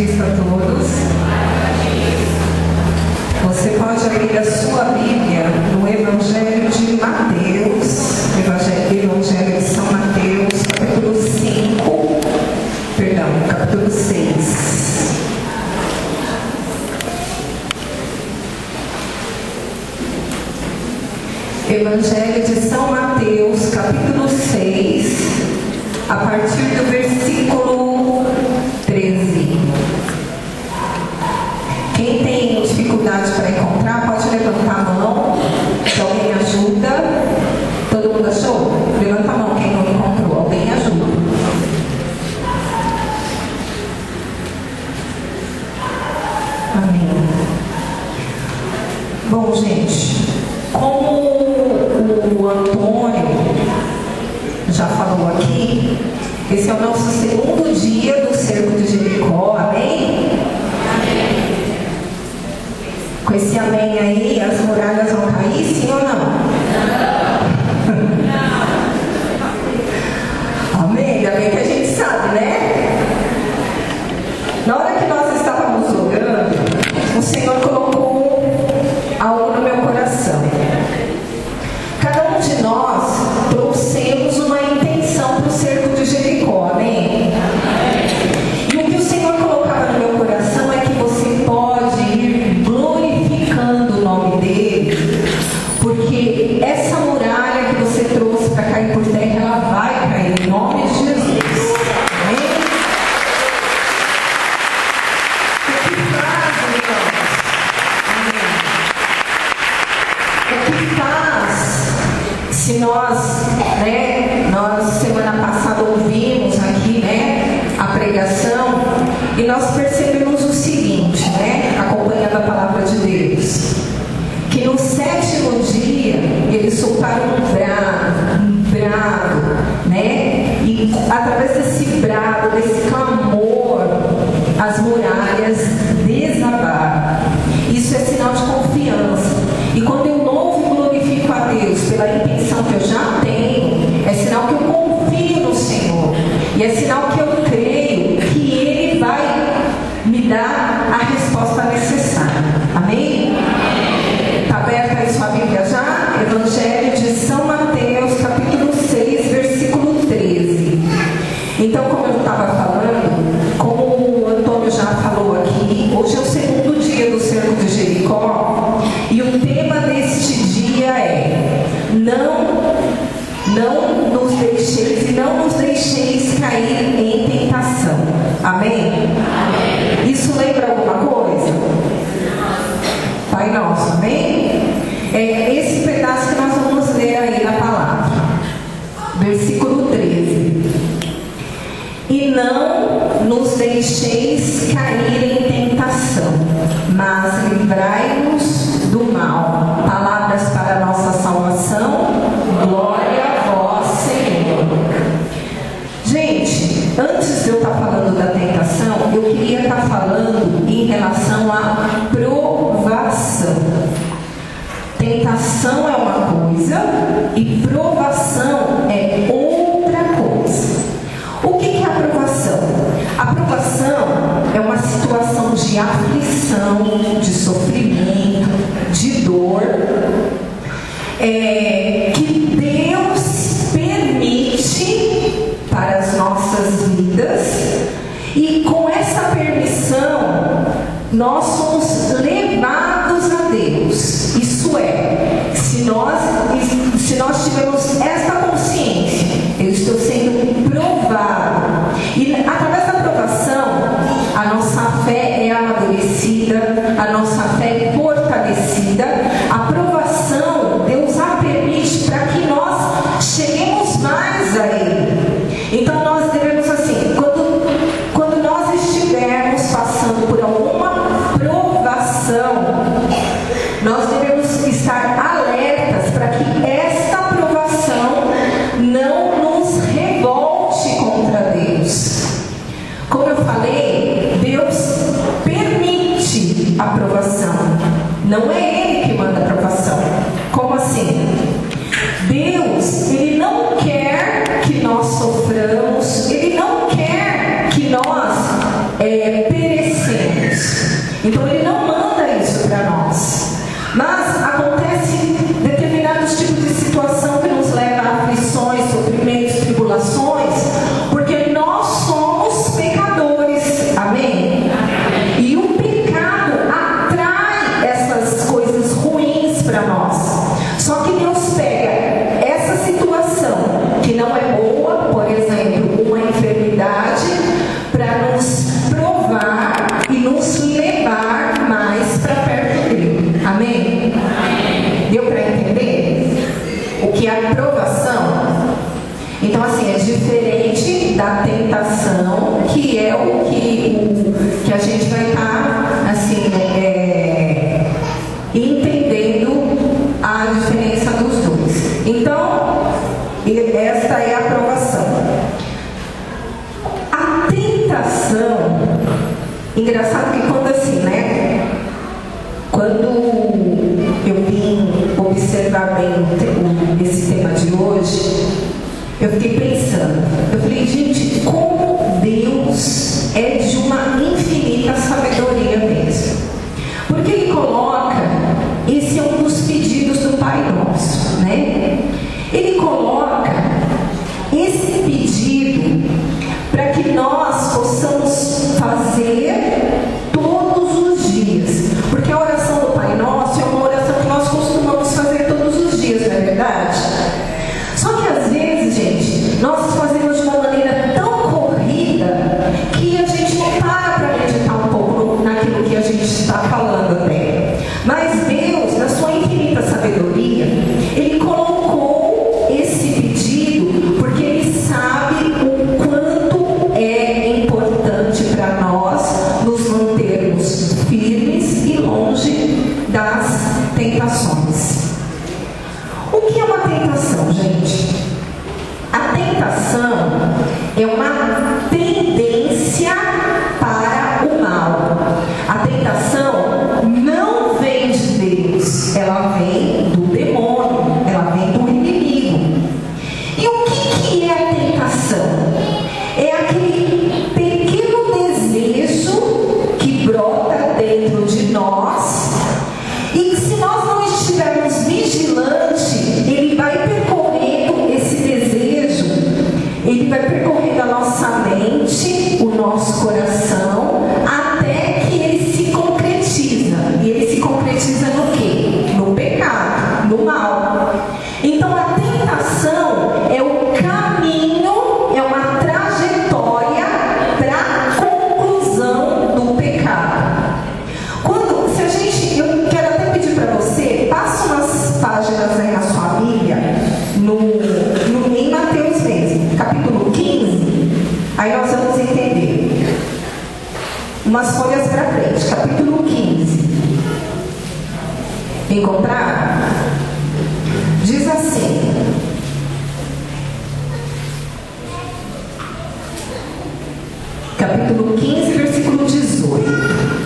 Cristo a todos. Você pode abrir a sua Bíblia no Evangelho de Mateus, Evangelho de São Mateus, capítulo 6. Evangelho de São Mateus, capítulo 6, a partir do versículo 13. Quem tem dificuldade para encontrar, pode levantar a mão, se alguém ajuda. Todo mundo achou? Levanta a mão quem não encontrou, alguém ajuda. Amém. Bom, gente, como o Antônio já falou aqui, esse é o nosso segundo dia do cerco de Jericó, amém? Com esse amém aí, as muralhas vão cair, sim ou não? Amém? Ainda bem que a gente sabe, né? Na hora que nós estávamos orando, o Senhor colocou algo no meu coração. Cada um de nós trouxemos uma intenção para o cerco de Jericó, amém? E o que o Senhor colocava no meu coração é que você pode ir glorificando o nome dele, porque essa muralha que você trouxe para cair por terra, ela vai cair em nome de Jesus, amém? O que faz, irmãos? O que faz, se nós semana passada ouvimos aqui, a pregação, e nós percebemos o seguinte, acompanhando a palavra de Deus, que no 7º dia eles soltaram um brado, e através desse brado, desse clamor, as muralhas desabaram. Isso é sinal de confiança. E quando eu louvo e glorifico a Deus pela intenção que eu já tenho, é sinal que eu confio no Senhor. E é sinal que eu creio que Ele vai me dar a resposta necessária. Amém? Está aberta aí sua Bíblia já? Evangelho de São Mateus, capítulo 6, versículo 13. Então, como eu estava falando, como o Antônio já falou aqui, hoje é o segundo dia do cerco de Jericó, e o tema deste dia é: não nos deixeis cair em tentação. Amém? Isso lembra alguma coisa? Pai Nosso, amém? É esse pedaço que nós vamos ler aí na palavra. Versículo 13. E não nos deixeis cair em tentação, mas livrai-nos do mal. Palavras para a nossa salvação. Glória a vós, Senhor. Gente, antes de eu estar falando da tentação, eu queria estar falando em relação à provação. Tentação é uma coisa e provação é outra coisa. O que é a provação? A provação é uma situação de aflição, de sofrimento, de dor, que Deus permite para as nossas vidas, e com essa permissão nós somos levados a Deus. Isso é, se nós tivermos esta consciência, eu estou sendo provado, e através da provação a nossa fé é amadurecida, a nossa fé é fortalecida. A provação Deus a permite para que nós cheguemos mais a Ele. Então nós devemos, assim, quando nós estivermos passando por alguma provação, nós devemos estar alertas para que esta provação não nos revolte contra Deus. Como eu falei, Deus permite a provação, não é Ele que manda a provação. Como assim? Deus, Ele não quer que nós soframos, Ele não quer que nós pereçamos. Então Ele não manda isso para nós. Mas acontece determinados tipos de situação que nos leva a aflições, sofrimentos, tribulações, porque nós somos pecadores. Amém? E o pecado atrai essas coisas ruins para nós. Só que Deus pega essa situação que não é boa, por exemplo, uma enfermidade, para nos provar e nos levar mais para perto dele. Amém? Deu para entender o que é a provação? Então, assim, é diferente da tentação, que é o que a gente vai estar, assim, entendendo a diferença dos dois. Então, esta é a provação. A tentação, engraçado que quando assim, né? Quando eu vim observar bem esse tema de hoje, eu fiquei pensando, eu falei, gente, como Deus é de uma infinita sabedoria mesmo. Porque Ele coloca, esse é um dos pedidos do Pai Nosso, né? Ele coloca esse pedido para que nós possamos fazer todos os dias. Porque a oração do Pai Nosso é uma oração que nós costumamos fazer todos os dias, não é verdade? Só que às vezes, gente, nós fazemos de uma maneira tão corrida que a gente não para meditar um pouco naquilo que a gente está falando até. Mas Deus, na sua infinita sabedoria, Ele colocou esse pedido porque Ele sabe o quanto é importante para nós nos mantermos firmes e longe das tentações. O que é uma tentação, gente? A tentação é uma tendência para o mal. A tentação não vem de Deus, ela vem do demônio, ela vem do inimigo. E o que é a tentação? É aquele pequeno desejo que brota dentro de nós e que, se nós não estivermos vigilantes, ele vai percorrendo esse desejo, ele vai percorrendo a nossa mente, o nosso coração, até que ele se concretiza. E ele se concretiza no quê? No pecado, no mal. Então a tentação é o caminho, é uma trajetória para a conclusão do pecado. Se a gente, eu quero até pedir para você, passa umas páginas aí na sua Bíblia, em Mateus mesmo, capítulo 15, aí nós vamos entender. Umas folhas para frente, capítulo 15. Encontraram? Diz assim: capítulo 15, versículo 18.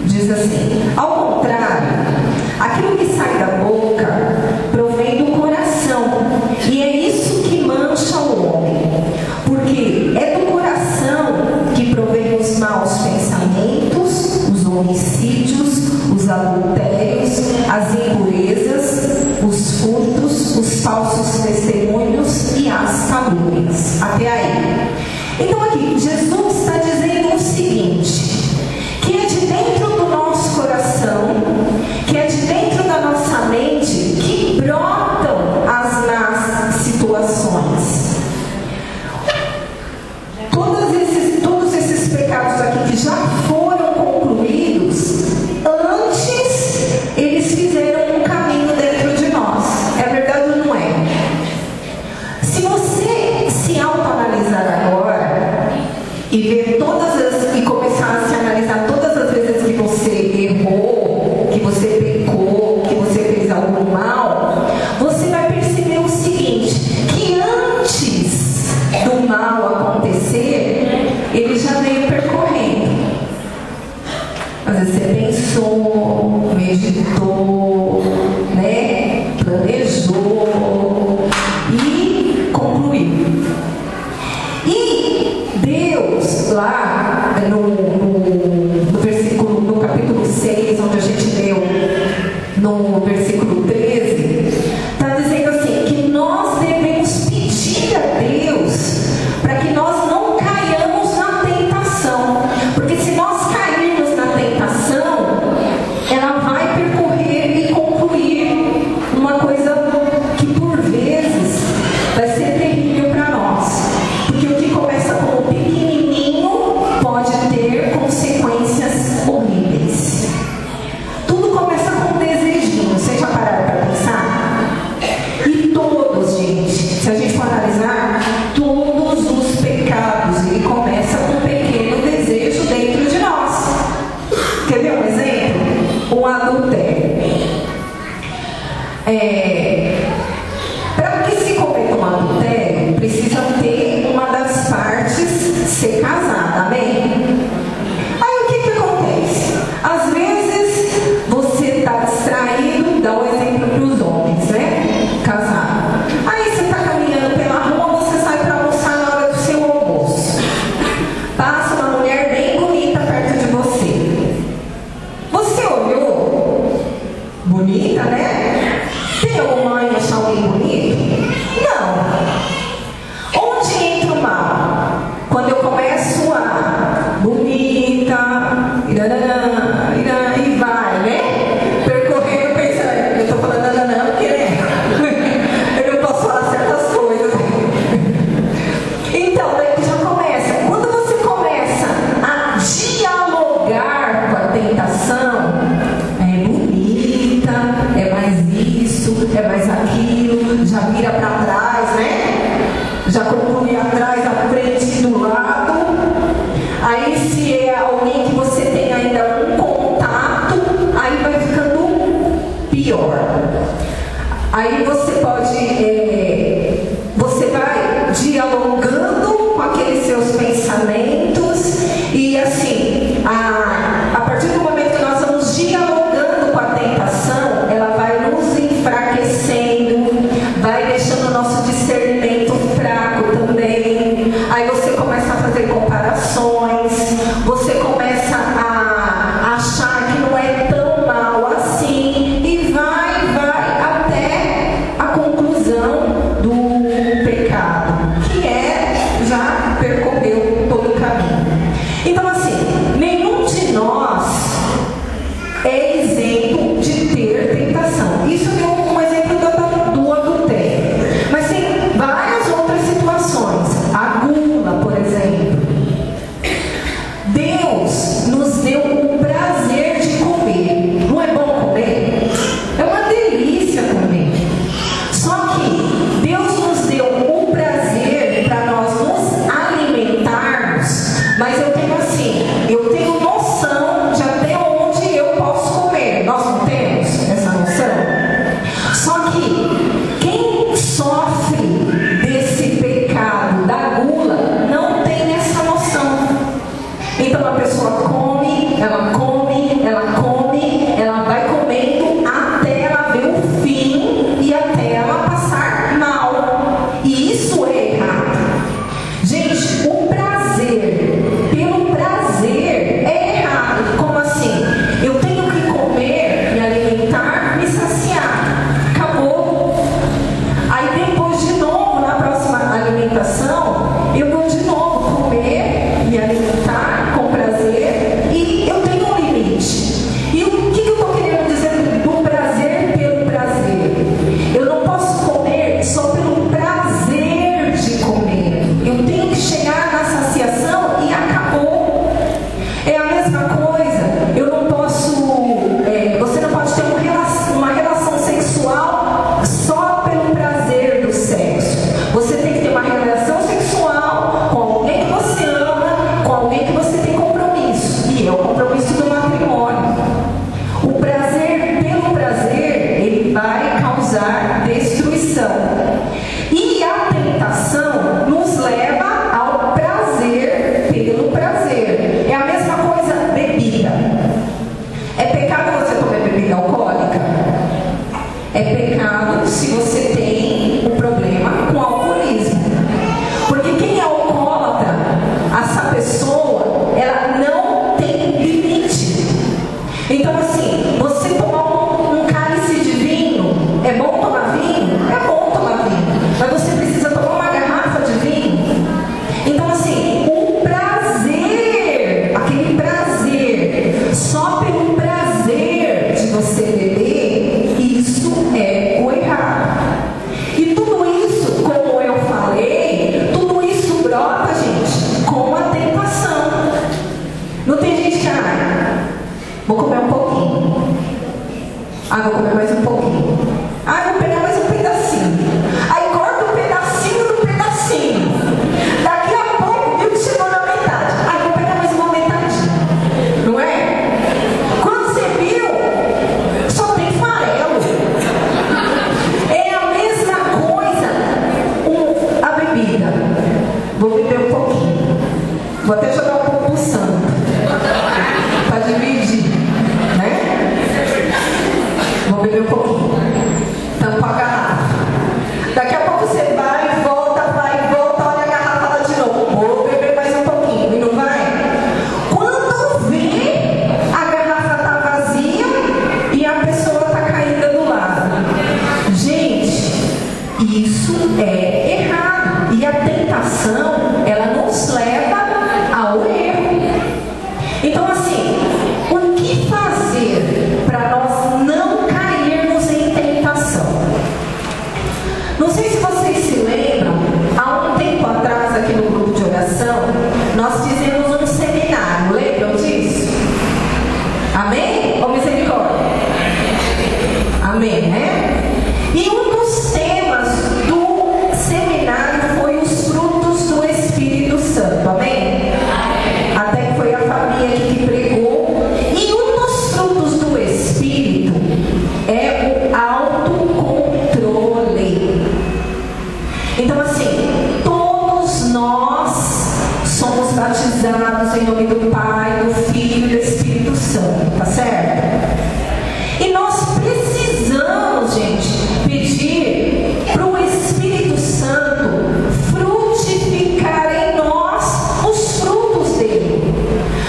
Diz assim: ao contrário, aquilo que sai da boca provém do coração, e é isso que mancha o homem, porque é do coração que provém os maus pensamentos, os homicídios, os adultérios, as impurezas, os furtos, os falsos testemunhos e as calúnias. Até aí. Então aqui, Jesus está dizendo o seguinte: que é de dentro do nosso coração, que é de dentro da nossa mente, que brotam as más situações. Todos esses pecados aqui que já foram concluídos, antes eles fizeram um caminho dentro de nós. É verdade ou não é? Se você se autoanalisar agora e ver e começar a se analisar todas as vezes que você errou, que você pecou, que você fez algo mal, você vai perceber o seguinte: que antes do mal acontecer, ele já veio percorrendo. Às vezes você pensou, meditou, né? Planejou e concluiu. E Deus lá no capítulo 6, onde a gente leu no versículo 13, está dizendo assim, que nós devemos pedir a Deus para que nós não caiamos na tentação, porque se nós cairmos na tentação, ela vai percorrer e concluir uma coisa que por vezes vai ser terrível para nós, porque o que começa como pequenininho pode ter consequências horríveis. Tudo começa com um desejinho, vocês já pararam para pensar? E todos, gente, se a gente for analisar, todos os pecados, ele começa com um pequeno desejo dentro de nós. Quer ver um exemplo? O adultério. Para que se cometa um adultério, precisa ter uma das partes ser casada, amém? Aí o que acontece? Às vezes você está distraído, dá um exemplo para os homens, né? Casado. Aí você está caminhando pela rua, você sai para almoçar na hora do seu almoço. Passa uma mulher bem bonita perto de você. Você olhou? Bonita, né? Tem alguma mãe achar alguém bonito? Não. Onde entra o mal? Quando eu começo a bonita, e vai, né? Percorrendo, pensando, eu estou falando não, porque né? Eu não posso falar certas coisas. Então, daí já começa. Quando você começa a dialogar com a tentação, é bonita, é mais isso, é mais aquilo, já vira para trás, né? Já conclui atrás, à frente, do lado. Aí se é alguém que você tem ainda um contato, aí vai ficando pior. Aí você vai dialogando com aqueles seus pensamentos e assim, a partir do momento que nós vamos dialogando com a tentação, ela vai nos enfraquecendo, vai deixando o nosso discernimento fraco também. Aí você começa a fazer comparações, você começa a achar que não é tão mal assim e vai até a conclusão do pecado, que já percorreu todo o caminho. Então assim, nenhum de nós é isento de ter tentação. Isso deu um exemplo do adultério, mas tem várias outras situações. A gula, por exemplo. Deus nos deu o prazer de comer. Não é bom comer? É uma delícia comer. Só que Deus nos deu o prazer para nós nos alimentarmos, mas eu tenho noção de até onde eu posso comer. Nós não temos essa noção? Só que quem sofre desse pecado da gula não tem essa noção. Então a pessoa come, ela vai comendo até ela ver o fim e até ela passar mal. E isso é errado. Gente, o prazer, pelo prazer, Vou comer um pouquinho. Ah, vou comer mais um pouquinho. Ah, vou pegar mais um pedacinho. Aí corta um pedacinho do pedacinho. Daqui a pouco viu que chegou na metade. Ah, vou pegar mais uma metadinha. Não é? Quando você viu, só tem farelo. É a mesma coisa a bebida. Vou beber um pouquinho. Vou até jogar um pouco pro santo. Para dividir, né? Vou beber um pouquinho. Tampa a garrafa. Daqui a pouco você vai, volta, olha a garrafa lá de novo. Vou beber mais um pouquinho. E não vai? Quando vê, a garrafa tá vazia e a pessoa tá caída do lado. Gente, isso é errado. E a tentação, ela nos leva ao erro. Então, assim, o que fazer para nós não cairmos em tentação? Não sei se vocês se lembram, há um tempo atrás, aqui no grupo de oração, nós fizemos um seminário. Lembram disso? Amém? Ou misericórdia? Amém, né? E um dos temas do seminário foi os frutos do Espírito Santo. Amém? Até que foi a família que pregou. E um dos frutos do Espírito é o autocontrole. Então, assim, todos nós somos batizados em nome do Pai, do Filho e do Espírito Santo, tá certo? E nós precisamos, gente, pedir para o Espírito Santo frutificar em nós os frutos dele,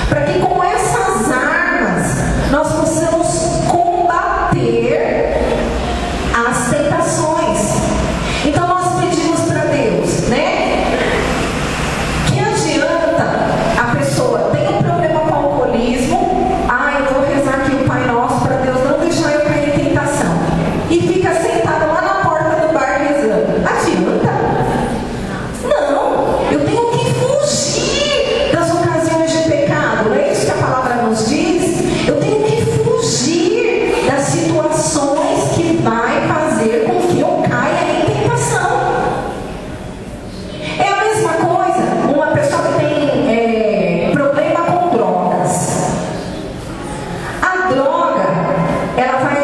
para que com essas armas nós possamos combater as tentações. Então nós pedimos para Deus, né? Que adianta a pessoa tem um problema com o alcoolismo? Ah, eu vou rezar aqui o Pai Nosso para Deus não deixar eu cair em tentação. E fica sentada lá na porta do bar rezando. Adianta? Não, eu tenho que fugir das ocasiões de pecado. Não é isso que a palavra nos diz? Eu tenho que fugir das situações que vai fazer com que eu caia em tentação. É a mesma coisa uma pessoa que tem problema com drogas. A droga, ela vai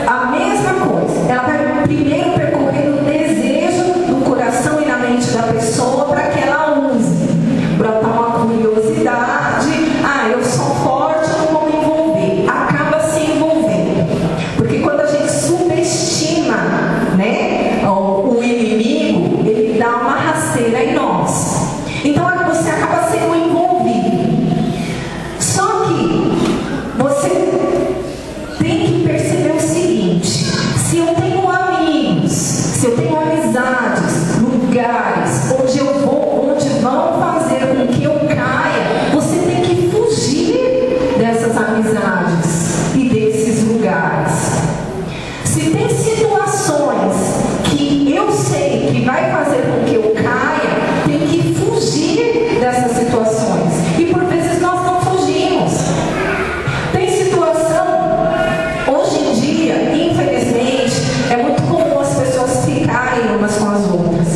a mesma coisa. Ela vai primeiro percorrer o desejo do coração e na mente da pessoa para que ela use. Brotar uma curiosidade. Ah, eu sou forte, eu não vou me envolver. Acaba se envolvendo. Porque quando a gente subestima, né, o inimigo, ele dá uma rasteira em nós. Então você acaba sendo envolvido. Só que você tem que perceber o seguinte: se eu tenho amigos, se eu tenho amizades, lugares onde eu vou, onde vão fazer com que eu caia, você tem que fugir dessas amizades e desses lugares. Se tem situações que eu sei que vai fazer com que eu caia, tem que fugir dessas situações. E por vezes nós não fugimos. Tem situação, hoje em dia, infelizmente, é muito comum as pessoas ficarem umas com as outras.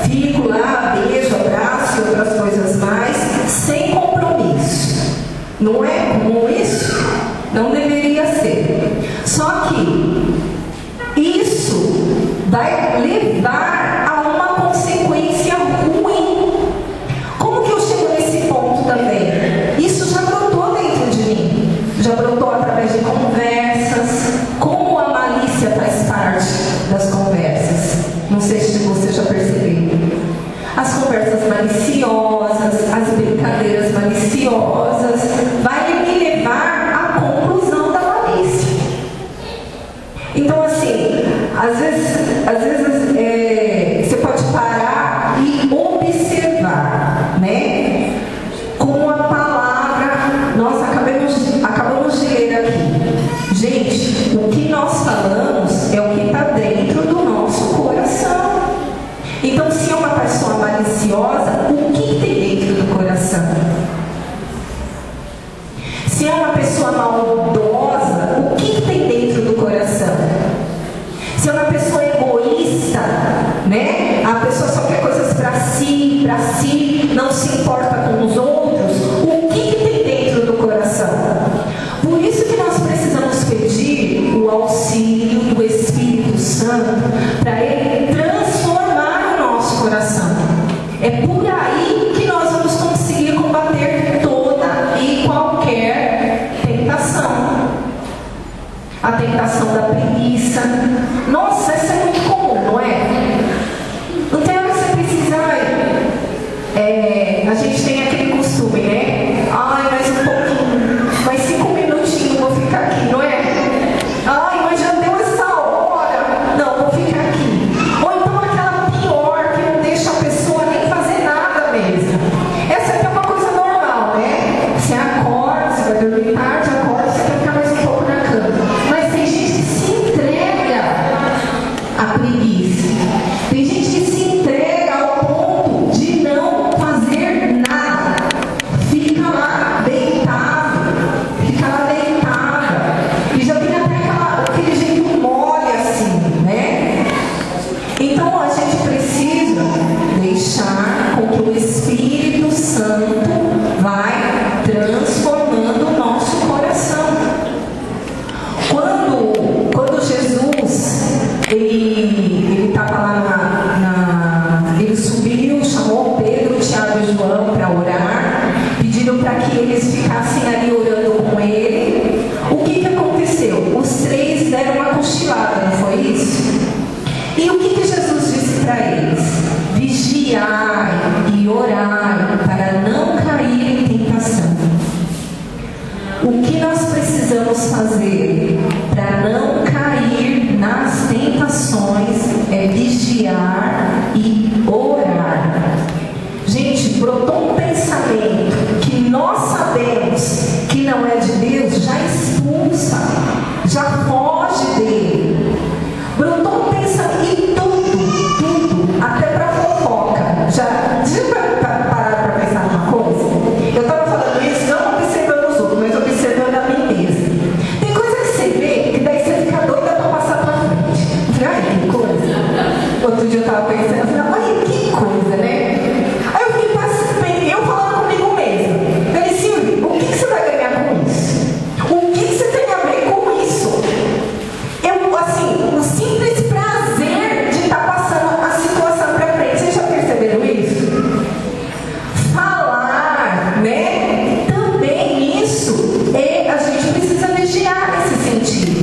Fico lá, beijo, abraço e outras coisas mais, sem compromisso. Não é comum isso? Não deveria ser. Só que isso vai levar a uma consequência ruim. Como que eu chego nesse ponto também? Isso já brotou dentro de mim. Já brotou através de conversas. Como a malícia faz parte das conversas. Não sei se você já percebeu. As conversas maliciosas, as brincadeiras maliciosas, vai me levar à conclusão da malícia. Então, assim, às vezes a gente tem aquele costume, né? Ai, mais um pouquinho, mais 5 minutinhos vou ficar aqui, não é? Ai, mas já deu essa hora. Não, vou ficar aqui. Ou então aquela pior, que não deixa a pessoa nem fazer nada mesmo. Essa aqui é uma coisa normal, né? Você acorda, você vai dormir tarde, acorda, você quer ficar mais um pouco na cama. Mas tem gente que se entrega à preguiça. Tem gente que se entrega ao ponto de não fazer nada. Fica lá deitado. Fica lá deitada. E já tem até aquele jeito mole assim, né? Então a gente precisa deixar com que o Espírito Santo vai transformando o nosso coração. Quando Jesus ele estava lá ele subiu, chamou Pedro, Tiago e João para orar, pediram para que eles ficassem ali orando com ele. O que aconteceu? Os 3 deram uma cochilada, não foi isso? E o que Jesus disse para eles? Vigiai e orai para não cair em tentação. O que nós precisamos fazer para não cair nas tentações é vigiar e orar. Gente, brotou um pensamento que nós sabemos que não é de Deus, já expulsa, já foge dele. Brotou um pensamento, e tudo, até para fofoca. Deixa eu parar para pensar numa coisa. Eu estava falando isso não observando os outros, mas observando a mim mesma. Tem coisa que você vê, que daí você fica doida para passar para frente. Ai, que coisa. Outro dia eu estava pensando, olha que coisa, né? Aí eu fiquei passando, eu falando comigo mesma. Eu falei, Silvia, o que você vai ganhar com isso? O que você tem a ver com isso? Assim, o simples prazer de estar passando a situação para frente. Vocês já perceberam isso? Falar, né? Também isso a gente precisa vigiar nesse sentido.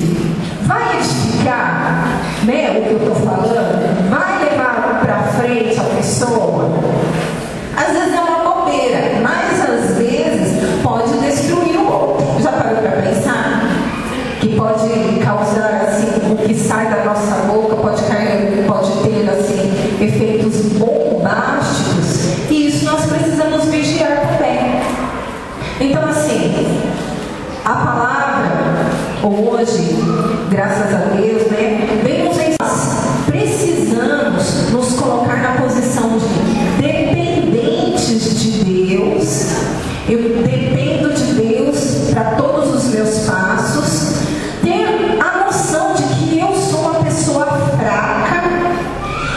Vai edificar, né? O que eu estou falando? Vai levar para frente a pessoa? Às vezes é uma bobeira, mas às vezes pode destruir o outro. Já parou para pensar? Que pode causar, assim, o que sai da nossa boca pode ter, assim, efeitos bombásticos, e isso nós precisamos vigiar também. Então, assim, a palavra hoje, graças a Deus, né, vem nos ensinar. Precisamos nos colocar na posição de dependentes de Deus. Eu dependo de Deus para todos os meus passos. Ter a noção de que eu sou uma pessoa fraca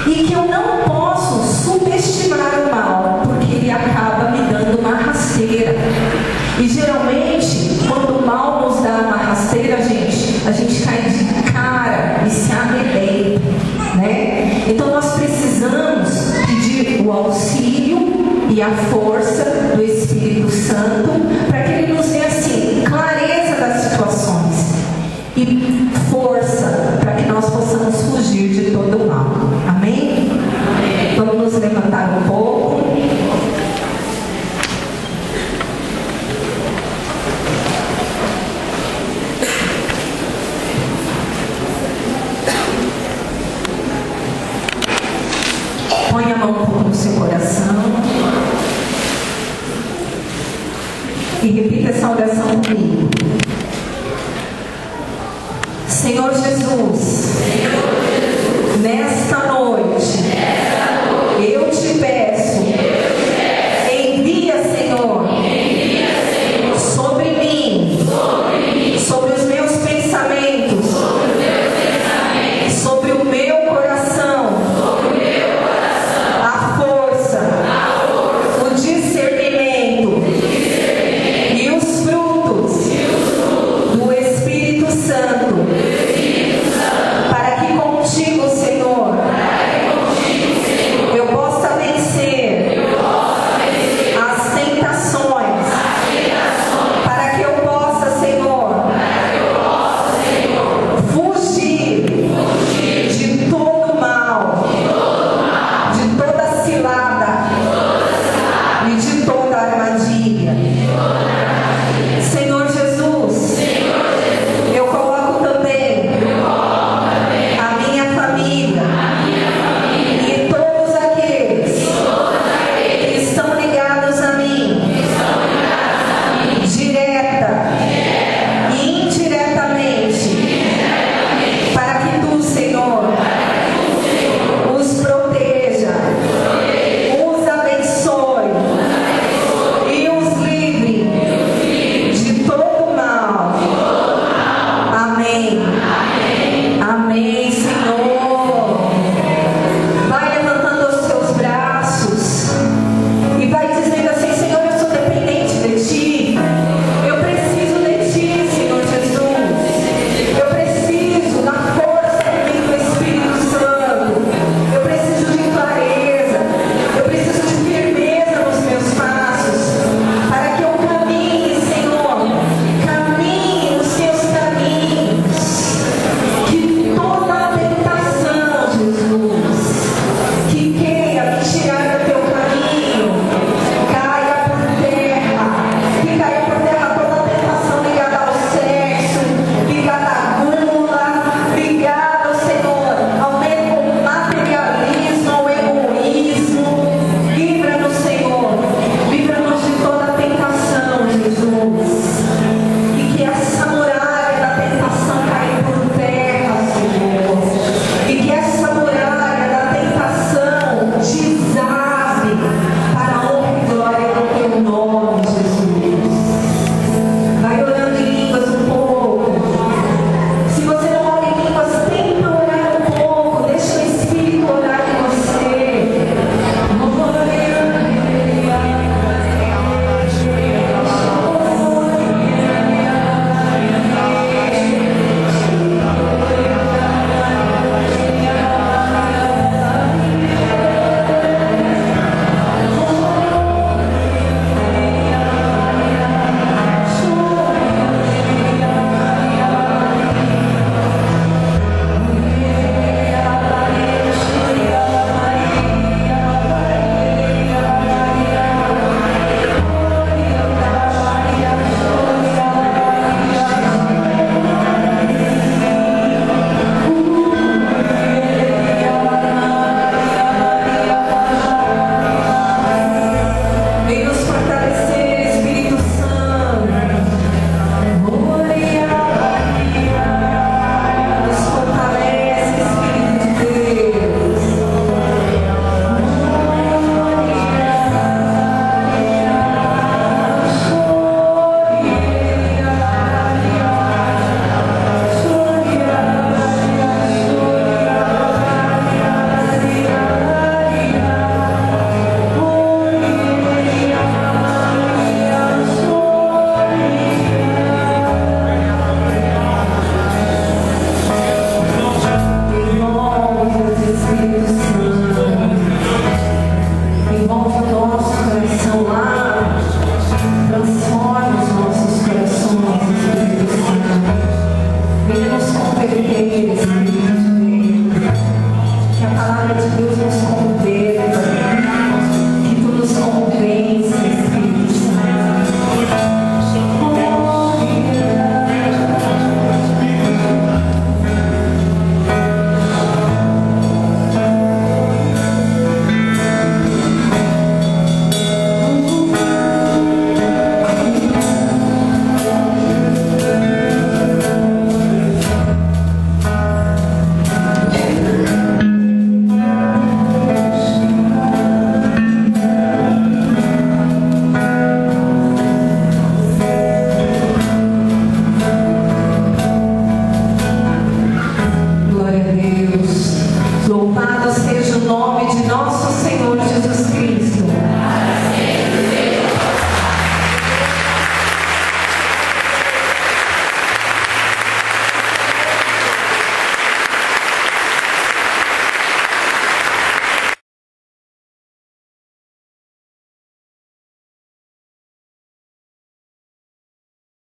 e que eu não posso subestimar o mal, porque ele acaba me dando uma rasteira. E geralmente, quando o mal nos dá uma rasteira, a gente cai de cara e se arrebenta, né? Então nós precisamos pedir o auxílio e a força do Espírito Santo para que ele nos dê, assim, clareza das situações e força para que nós possamos fugir de todo o mal. Amém? Amém. Vamos nos levantar um pouco. Põe a mão um pouco no seu coração e repita essa oração comigo. Senhor Jesus, nesta noite, eu te peço, envia, Senhor, sobre mim, sobre os meus pensamentos, sobre o meu coração, a força, o discernimento e os frutos do Espírito Santo, para que contigo, Senhor, armadilha.